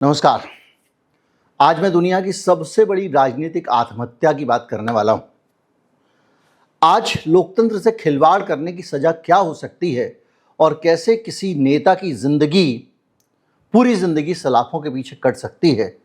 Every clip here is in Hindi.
नमस्कार। आज मैं दुनिया की सबसे बड़ी राजनीतिक आत्महत्या की बात करने वाला हूं। आज लोकतंत्र से खिलवाड़ करने की सजा क्या हो सकती है और कैसे किसी नेता की जिंदगी पूरी जिंदगी सलाखों के पीछे कट सकती है,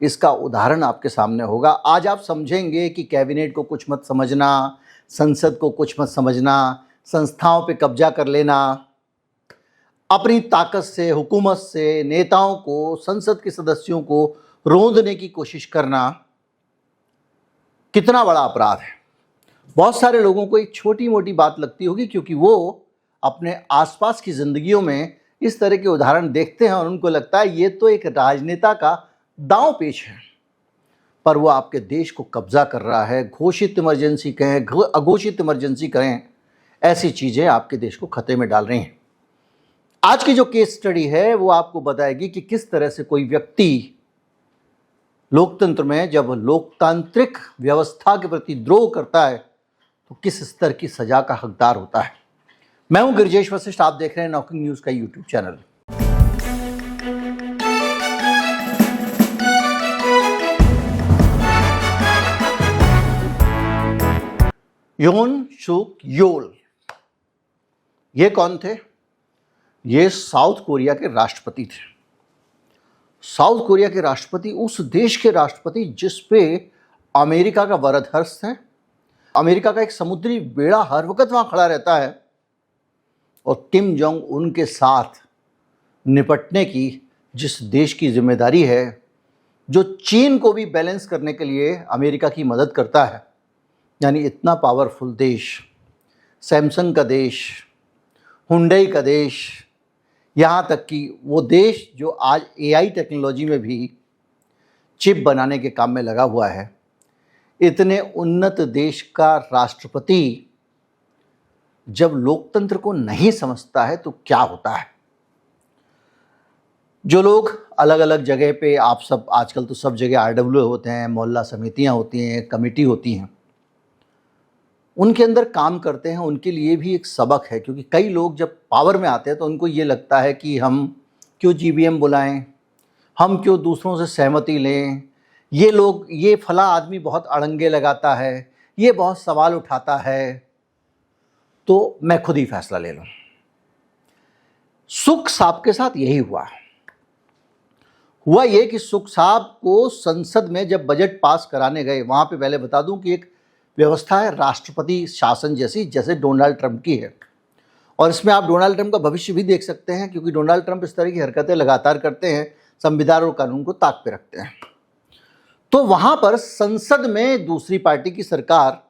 इसका उदाहरण आपके सामने होगा। आज आप समझेंगे कि कैबिनेट को कुछ मत समझना, संसद को कुछ मत समझना, संस्थाओं पे कब्जा कर लेना, अपनी ताकत से, हुकूमत से नेताओं को, संसद के सदस्यों को रोंदने की कोशिश करना कितना बड़ा अपराध है। बहुत सारे लोगों को एक छोटी मोटी बात लगती होगी, क्योंकि वो अपने आसपास की जिंदगियों में इस तरह के उदाहरण देखते हैं और उनको लगता है ये तो एक राजनेता का दांव पेच है, पर वो आपके देश को कब्जा कर रहा है। घोषित इमरजेंसी कहें, अघोषित इमरजेंसी कहें, ऐसी चीजें आपके देश को खतरे में डाल रही हैं। आज की जो केस स्टडी है वो आपको बताएगी कि किस तरह से कोई व्यक्ति लोकतंत्र में जब लोकतांत्रिक व्यवस्था के प्रति द्रोह करता है तो किस स्तर की सजा का हकदार होता है। मैं हूं गिरिजेश वशिष्ठ, आप देख रहे हैं नॉकिंग न्यूज का यूट्यूब चैनल। योन सुक योल, ये कौन थे? ये साउथ कोरिया के राष्ट्रपति थे। साउथ कोरिया के राष्ट्रपति, उस देश के राष्ट्रपति जिस पे अमेरिका का वरद हर्ष है। अमेरिका का एक समुद्री बेड़ा हर वक्त वहां खड़ा रहता है और किम जोंग उन के साथ निपटने की जिस देश की जिम्मेदारी है, जो चीन को भी बैलेंस करने के लिए अमेरिका की मदद करता है, यानी इतना पावरफुल देश, सैमसंग का देश, हुंडई का देश, यहाँ तक कि वो देश जो आज एआई टेक्नोलॉजी में भी चिप बनाने के काम में लगा हुआ है, इतने उन्नत देश का राष्ट्रपति जब लोकतंत्र को नहीं समझता है तो क्या होता है। जो लोग अलग अलग जगह पे, आप सब आजकल तो सब जगह आरडब्ल्यू होते हैं, मोहल्ला समितियाँ होती हैं, कमेटी होती हैं, उनके अंदर काम करते हैं, उनके लिए भी एक सबक है। क्योंकि कई लोग जब पावर में आते हैं तो उनको ये लगता है कि हम क्यों जीवीएम बुलाएं, हम क्यों दूसरों से सहमति लें, ये लोग, ये फला आदमी बहुत अड़ंगे लगाता है, ये बहुत सवाल उठाता है, तो मैं खुद ही फैसला ले लूं। सुख साहब के साथ यही हुआ ये कि सुख साहब को संसद में जब बजट पास कराने गए, वहां पे पहले बता दूं कि एक व्यवस्था है राष्ट्रपति शासन जैसी, जैसे डोनाल्ड ट्रंप की है, और इसमें आप डोनाल्ड ट्रंप का भविष्य भी देख सकते हैं, क्योंकि डोनाल्ड ट्रंप इस तरह की हरकतें लगातार करते हैं, संविधान और कानून को ताक पे रखते हैं। तो वहां पर संसद में दूसरी पार्टी की सरकार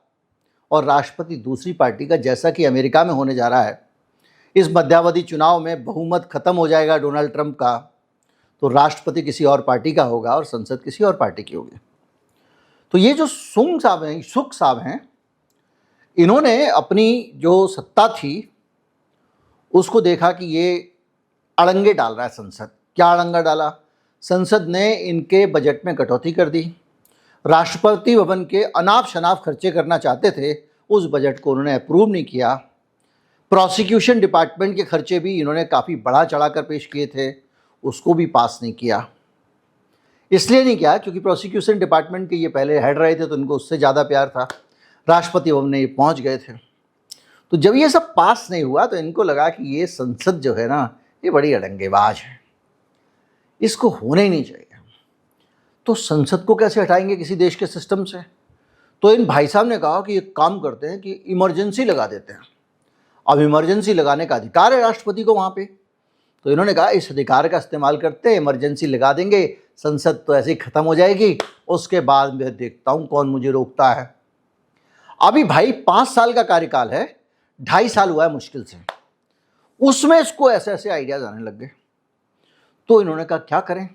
और राष्ट्रपति दूसरी पार्टी का, जैसा कि अमेरिका में होने जा रहा है, इस मध्यावधि चुनाव में बहुमत खत्म हो जाएगा डोनाल्ड ट्रंप का, तो राष्ट्रपति किसी और पार्टी का होगा और संसद किसी और पार्टी की होगी। तो ये जो सुख साहब हैं, इन्होंने अपनी जो सत्ता थी उसको देखा कि ये अड़ंगे डाल रहा है संसद। क्या अड़ंगा डाला? संसद ने इनके बजट में कटौती कर दी। राष्ट्रपति भवन के अनाप शनाप खर्चे करना चाहते थे, उस बजट को उन्होंने अप्रूव नहीं किया। प्रोसिक्यूशन डिपार्टमेंट के खर्चे भी इन्होंने काफ़ी बढ़ा चढ़ा कर पेश किए थे, उसको भी पास नहीं किया। इसलिए नहीं किया क्योंकि प्रोसिक्यूशन डिपार्टमेंट के ये पहले हेड रहे थे, तो इनको उससे ज़्यादा प्यार था। राष्ट्रपति भवन में ये पहुंच गए थे। तो जब ये सब पास नहीं हुआ तो इनको लगा कि ये संसद जो है ना, ये बड़ी अड़ंगेबाज है, इसको होने ही नहीं चाहिए। तो संसद को कैसे हटाएंगे किसी देश के सिस्टम से? तो इन भाई साहब ने कहा कि एक काम करते हैं कि इमरजेंसी लगा देते हैं। अब इमरजेंसी लगाने का अधिकार है राष्ट्रपति को वहाँ पे, तो इन्होंने कहा इस अधिकार का इस्तेमाल करते हैं, इमरजेंसी लगा देंगे, संसद तो ऐसे ही खत्म हो जाएगी, उसके बाद मैं देखता हूं कौन मुझे रोकता है। अभी भाई 5 साल का कार्यकाल है, 2.5 साल हुआ है मुश्किल से, उसमें इसको ऐसे ऐसे आइडियाज आने लग गए। तो इन्होंने कहा क्या करें?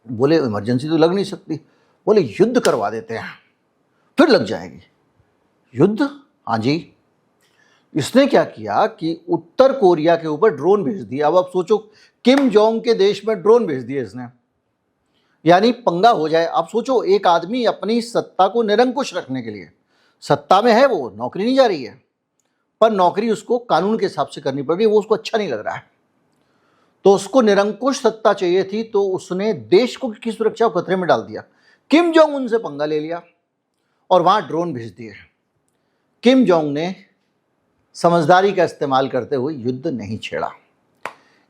बोले इमरजेंसी तो लग नहीं सकती, बोले युद्ध करवा देते हैं, फिर लग जाएगी। युद्ध? हाँ जी। इसने क्या किया कि उत्तर कोरिया के ऊपर ड्रोन भेज दिया। अब आप सोचो, किम जोंग के देश में ड्रोन भेज दिए इसने, यानी पंगा हो जाए। आप सोचो, एक आदमी अपनी सत्ता को निरंकुश रखने के लिए, सत्ता में है वो, नौकरी नहीं जा रही है, पर नौकरी उसको कानून के हिसाब से करनी पड़ रही है, वो उसको अच्छा नहीं लग रहा है, तो उसको निरंकुश सत्ता चाहिए थी, तो उसने देश को की सुरक्षा को खतरे में डाल दिया। किम जोंग उन से पंगा ले लिया और वहां ड्रोन भेज दिए। किम जोंग ने समझदारी का इस्तेमाल करते हुए युद्ध नहीं छेड़ा।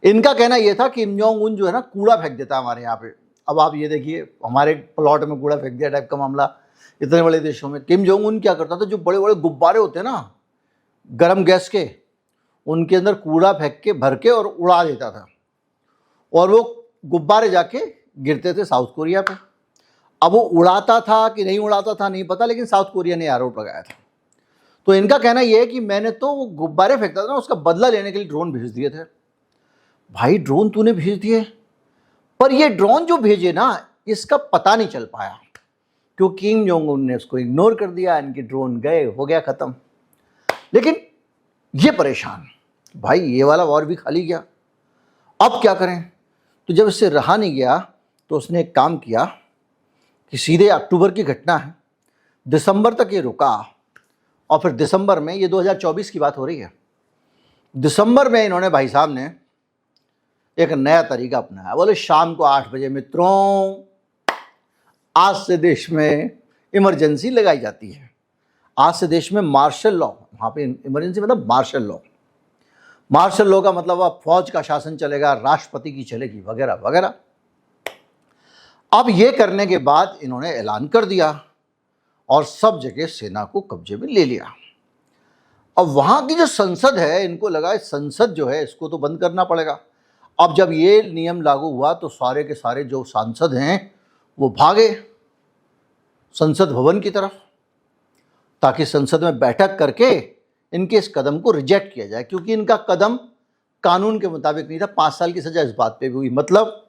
इनका कहना यह था कि किम जोंग उन जो है ना कूड़ा फेंक देता है हमारे यहाँ पे। अब आप ये देखिए, हमारे प्लॉट में कूड़ा फेंक दिया टाइप का मामला इतने बड़े देशों में। किम जोंग उन क्या करता था, जो बड़े बड़े गुब्बारे होते हैं ना गर्म गैस के, उनके अंदर कूड़ा फेंक के भर के और उड़ा देता था, और वो गुब्बारे जाके गिरते थे साउथ कोरिया पे। अब वो उड़ाता था कि नहीं उड़ाता था नहीं पता, लेकिन साउथ कोरिया ने आरोप लगाया था। तो इनका कहना यह है कि मैंने तो वो गुब्बारे फेंकता था ना, उसका बदला लेने के लिए ड्रोन भेज दिए थे। भाई ड्रोन तूने भेज दिए, पर ये ड्रोन जो भेजे ना इसका पता नहीं चल पाया, क्योंकि किम जोंग उन ने उसको इग्नोर कर दिया। इनके ड्रोन गए, हो गया खत्म। लेकिन ये परेशान, भाई ये वाला वॉर भी खाली गया, अब क्या करें। तो जब इससे रहा नहीं गया तो उसने एक काम किया कि सीधे अक्टूबर की घटना है, दिसंबर तक ये रुका, और फिर दिसंबर में, ये 2024 की बात हो रही है, दिसंबर में इन्होंने भाई साहब ने एक नया तरीका अपनाया। बोले शाम को 8 बजे मित्रों, आज से देश में इमरजेंसी लगाई जाती है। आज से देश में मार्शल लॉ, वहाँ पे इमरजेंसी मतलब मार्शल लॉ। मार्शल लॉ का मतलब अब फौज का शासन चलेगा, राष्ट्रपति की चलेगी, वगैरह वगैरह। अब ये करने के बाद इन्होंने ऐलान कर दिया और सब जगह सेना को कब्जे में ले लिया। अब वहाँ की जो संसद है, इनको लगा इस संसद जो है इसको तो बंद करना पड़ेगा। अब जब ये नियम लागू हुआ तो सारे के सारे जो सांसद हैं वो भागे संसद भवन की तरफ, ताकि संसद में बैठक करके इनके इस कदम को रिजेक्ट किया जाए, क्योंकि इनका कदम कानून के मुताबिक नहीं था। 5 साल की सजा इस बात पे भी हुई। मतलब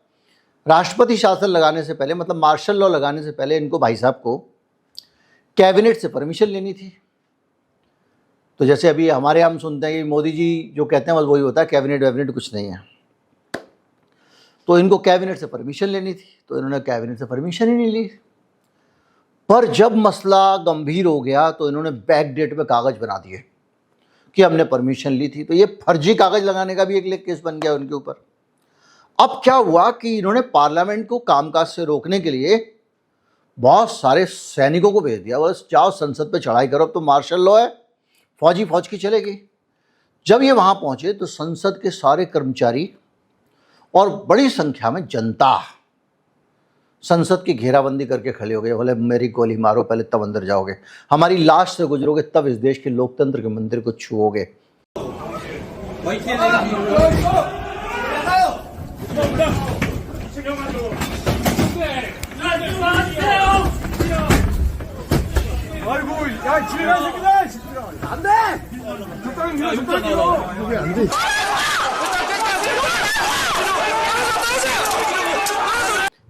राष्ट्रपति शासन लगाने से पहले, मतलब मार्शल लॉ लगाने से पहले इनको भाई साहब को कैबिनेट से परमिशन लेनी थी। तो जैसे अभी हमारे हम सुनते हैं कि मोदी जी जो कहते हैं बस वही होता है, कैबिनेट वैबिनेट कुछ नहीं है। तो इनको कैबिनेट से परमिशन लेनी थी, तो इन्होंने कैबिनेट से परमिशन ही नहीं ली। पर जब मसला गंभीर हो गया तो इन्होंने बैक डेट पे कागज बना दिए कि हमने परमिशन ली थी। तो ये फर्जी कागज लगाने का भी एक केस बन गया उनके ऊपर। अब क्या हुआ कि इन्होंने पार्लियामेंट को कामकाज से रोकने के लिए बहुत सारे सैनिकों को भेज दिया, बस जाओ संसद पे चढ़ाई करो, अब तो मार्शल लॉ है, फौजी फौज की चलेगी। जब ये वहां पहुंचे तो संसद के सारे कर्मचारी और बड़ी संख्या में जनता संसद की घेराबंदी करके खड़े हो गए। बोले मेरी गोली मारो पहले, तब अंदर जाओगे, हमारी लाश से गुजरोगे तब इस देश के लोकतंत्र के मंदिर को छुओगे।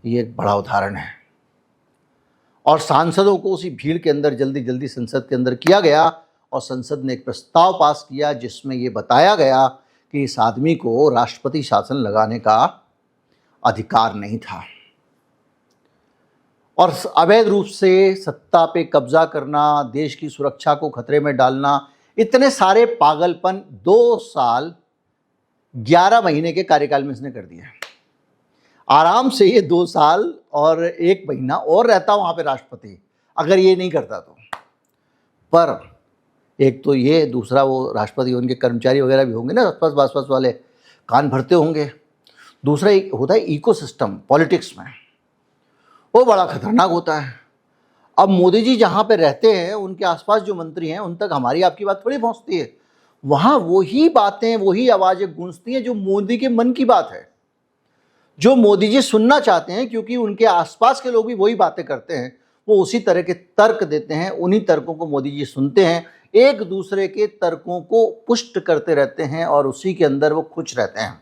ये एक बड़ा उदाहरण है। और सांसदों को उसी भीड़ के अंदर जल्दी जल्दी संसद के अंदर किया गया, और संसद ने एक प्रस्ताव पास किया जिसमें ये बताया गया कि इस आदमी को राष्ट्रपति शासन लगाने का अधिकार नहीं था। और अवैध रूप से सत्ता पे कब्जा करना, देश की सुरक्षा को खतरे में डालना, इतने सारे पागलपन 2 साल 11 महीने के कार्यकाल में इसने कर दिया। आराम से ये 2 साल और 1 महीना और रहता वहाँ पे राष्ट्रपति, अगर ये नहीं करता तो। पर एक तो ये, दूसरा वो राष्ट्रपति, उनके कर्मचारी वगैरह भी होंगे ना आसपास वाले, कान भरते होंगे। दूसरा एक होता है इकोसिस्टम पॉलिटिक्स में, वो बड़ा खतरनाक होता है। अब मोदी जी जहाँ पे रहते हैं उनके आसपास जो मंत्री हैं उन तक हमारी आपकी बात थोड़ी पहुँचती है। वहाँ वही बातें, वही आवाज़ें गूंजती हैं जो मोदी के मन की बात है, जो मोदी जी सुनना चाहते हैं, क्योंकि उनके आसपास के लोग भी वही बातें करते हैं। वो उसी तरह के तर्क देते हैं, उन्हीं तर्कों को मोदी जी सुनते हैं, एक दूसरे के तर्कों को पुष्ट करते रहते हैं और उसी के अंदर वो खुश रहते हैं।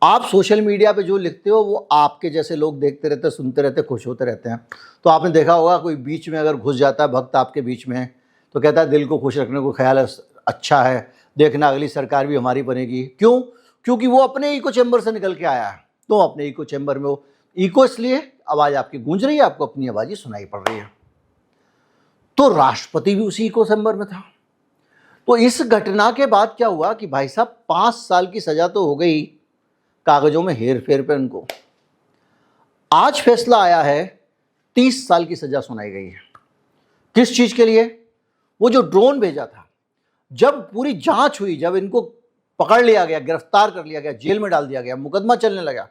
आप सोशल मीडिया पे जो लिखते हो वो आपके जैसे लोग देखते रहते, सुनते रहते, खुश होते रहते हैं। तो आपने देखा होगा कोई बीच में अगर घुस जाता है भक्त आपके बीच में, तो कहता है दिल को खुश रखने को ख्याल अच्छा है, देखना अगली सरकार भी हमारी बनेगी। क्यों? क्योंकि वो अपने इको चैम्बर से निकल के आया है। तो अपने इको चैम्बर में, वो इको इसलिए आवाज़ आपकी गूंज रही है, आपको अपनी आवाज़ ही सुनाई पड़ रही है। तो राष्ट्रपति भी उसी इको चैम्बर में था। तो इस घटना के बाद क्या हुआ कि भाई साहब 5 साल की सज़ा तो हो गई, कागजों में हेर फेर पे उनको। आज फैसला आया है, 30 साल की सजा सुनाई गई है। किस चीज के लिए? वो जो ड्रोन भेजा था, जब पूरी जांच हुई, जब इनको पकड़ लिया गया, गिरफ्तार कर लिया गया, जेल में डाल दिया गया, मुकदमा चलने लगा,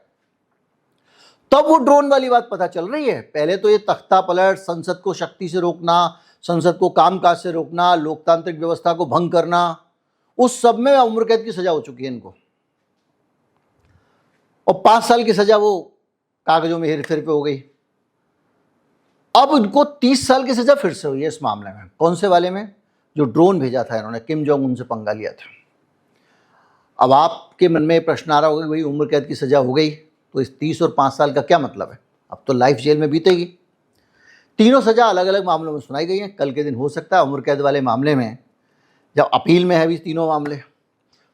तब वो ड्रोन वाली बात पता चल रही है। पहले तो ये तख्ता पलट, संसद को शक्ति से रोकना, संसद को कामकाज से रोकना, लोकतांत्रिक व्यवस्था को भंग करना, उस सब में उम्र कैद की सजा हो चुकी है इनको, और 5 साल की सजा वो कागजों में हेर फेर पे हो गई। अब उनको 30 साल की सजा फिर से हुई है इस मामले में। कौन से वाले में? जो ड्रोन भेजा था इन्होंने, किम जोंग उन से पंगा लिया था। अब आपके मन में प्रश्न आ रहा होगा कि भाई उम्र कैद की सजा हो गई तो इस 30 और 5 साल का क्या मतलब है? अब तो लाइफ जेल में बीतेगी। तीनों सजा अलग अलग मामलों में सुनाई गई हैं। कल के दिन हो सकता है उम्र कैद वाले मामले में, जब अपील में है भी तीनों मामले,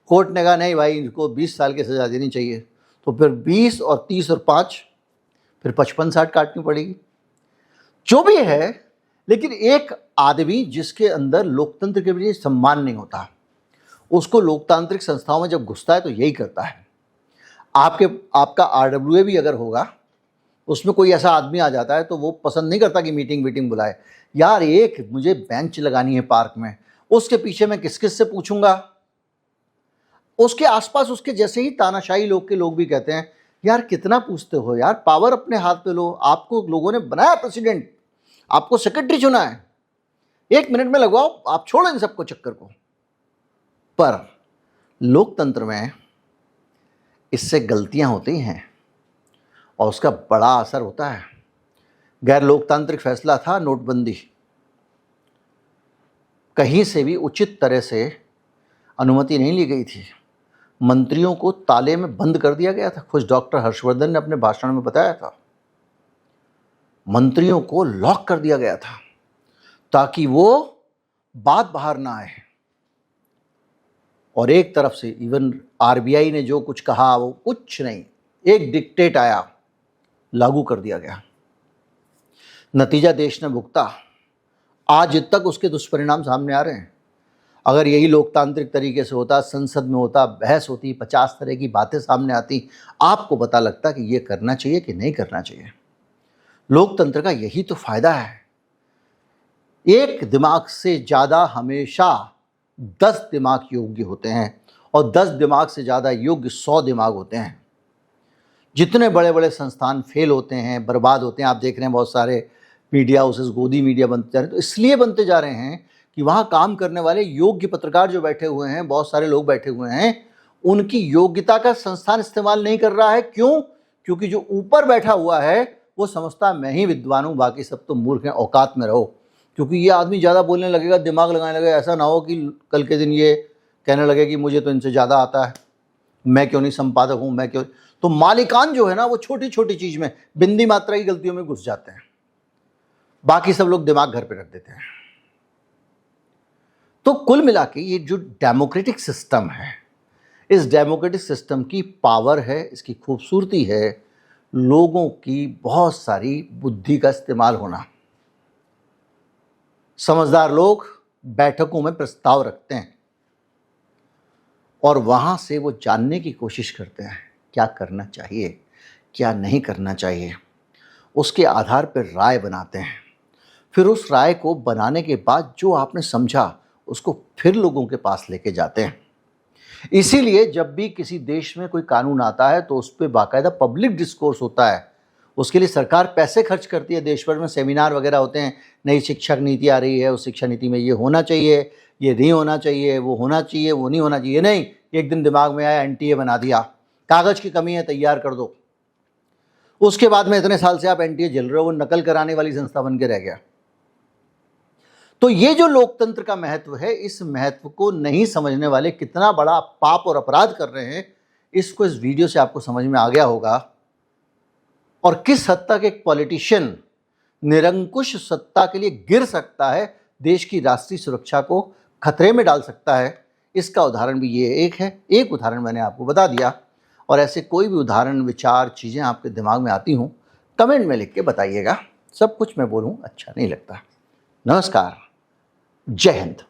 कोर्ट ने कहा नहीं भाई इनको 20 साल की सजा देनी चाहिए, तो फिर 20 और 30 और 5 फिर 55-60 काटनी पड़ेगी। जो भी है, लेकिन एक आदमी जिसके अंदर लोकतंत्र के प्रति सम्मान नहीं होता, उसको लोकतांत्रिक संस्थाओं में जब घुसता है तो यही करता है। आपका RWA भी अगर होगा, उसमें कोई ऐसा आदमी आ जाता है तो वो पसंद नहीं करता कि मीटिंग बुलाए। यार एक मुझे बेंच लगानी है पार्क में, उसके पीछे मैं किस किस से पूछूंगा? उसके आसपास उसके जैसे ही तानाशाही लोग भी कहते हैं यार कितना पूछते हो यार, पावर अपने हाथ पे लो, आपको लोगों ने बनाया प्रेसिडेंट, आपको सेक्रेटरी चुना है, 1 मिनट में लगवाओ, आप छोड़ो इन सबको चक्कर को। पर लोकतंत्र में इससे गलतियां होती हैं और उसका बड़ा असर होता है। गैर लोकतांत्रिक फैसला था नोटबंदी, कहीं से भी उचित तरह से अनुमति नहीं ली गई थी, मंत्रियों को ताले में बंद कर दिया गया था। खुद डॉक्टर हर्षवर्धन ने अपने भाषण में बताया था, मंत्रियों को लॉक कर दिया गया था ताकि वो बात बाहर ना आए। और एक तरफ से इवन RBI ने जो कुछ कहा वो कुछ नहीं, एक डिक्टेट आया, लागू कर दिया गया, नतीजा देश ने भुगता। आज तक उसके दुष्परिणाम सामने आ रहे हैं। अगर यही लोकतांत्रिक तरीके से होता, संसद में होता, बहस होती, 50 तरह की बातें सामने आती, आपको पता लगता कि ये करना चाहिए कि नहीं करना चाहिए। लोकतंत्र का यही तो फायदा है। एक दिमाग से ज़्यादा हमेशा 10 दिमाग योग्य होते हैं, और 10 दिमाग से ज़्यादा योग्य 100 दिमाग होते हैं। जितने बड़े बड़े संस्थान फेल होते हैं, बर्बाद होते हैं, आप देख रहे हैं बहुत सारे मीडिया हाउसेस गोदी मीडिया बनते जा रहे हैं, तो इसलिए बनते जा रहे हैं कि वहाँ काम करने वाले योग्य पत्रकार जो बैठे हुए हैं, बहुत सारे लोग बैठे हुए हैं, उनकी योग्यता का संस्थान इस्तेमाल नहीं कर रहा है। क्यों? क्योंकि जो ऊपर बैठा हुआ है वो समझता मैं ही विद्वान हूँ, बाकी सब तो मूर्ख हैं, औकात में रहो। क्योंकि ये आदमी ज़्यादा बोलने लगेगा, दिमाग लगाने लगेगा, ऐसा ना हो कि कल के दिन ये कहने लगे कि मुझे तो इनसे ज़्यादा आता है, मैं क्यों नहीं संपादक हूँ, मैं क्यों। तो मालिकान जो है ना, वो छोटी छोटी चीज़ में, बिंदी मात्रा की गलतियों में घुस जाते हैं, बाकी सब लोग दिमाग घर पे रख देते हैं। तो कुल मिला के ये जो डेमोक्रेटिक सिस्टम है, इस डेमोक्रेटिक सिस्टम की पावर है, इसकी खूबसूरती है लोगों की बहुत सारी बुद्धि का इस्तेमाल होना। समझदार लोग बैठकों में प्रस्ताव रखते हैं और वहां से वो जानने की कोशिश करते हैं क्या करना चाहिए, क्या नहीं करना चाहिए, उसके आधार पर राय बनाते हैं। फिर उस राय को बनाने के बाद जो आपने समझा उसको फिर लोगों के पास लेके जाते हैं। इसीलिए जब भी किसी देश में कोई कानून आता है तो उस पर बाकायदा पब्लिक डिस्कोर्स होता है, उसके लिए सरकार पैसे खर्च करती है, देश भर में सेमिनार वगैरह होते हैं, नई शिक्षा नीति आ रही है, उस शिक्षा नीति में ये होना चाहिए, ये नहीं होना चाहिए, वो होना चाहिए, वो नहीं होना चाहिए। नहीं, एक दिन दिमाग में आया NTA बना दिया, कागज़ की कमी है तैयार कर दो, उसके बाद में इतने साल से आप NTA झेल रहे हो, वो नकल कराने वाली संस्था बन के रह गया। तो ये जो लोकतंत्र का महत्व है, इस महत्व को नहीं समझने वाले कितना बड़ा पाप और अपराध कर रहे हैं, इसको इस वीडियो से आपको समझ में आ गया होगा। और किस हद तक एक पॉलिटिशियन निरंकुश सत्ता के लिए गिर सकता है, देश की राष्ट्रीय सुरक्षा को खतरे में डाल सकता है, इसका उदाहरण भी ये एक है। एक उदाहरण मैंने आपको बता दिया, और ऐसे कोई भी उदाहरण, विचार, चीज़ें आपके दिमाग में आती हों, कमेंट में लिख के बताइएगा। सब कुछ मैं बोलूँ अच्छा नहीं लगता। नमस्कार, जय हिंद।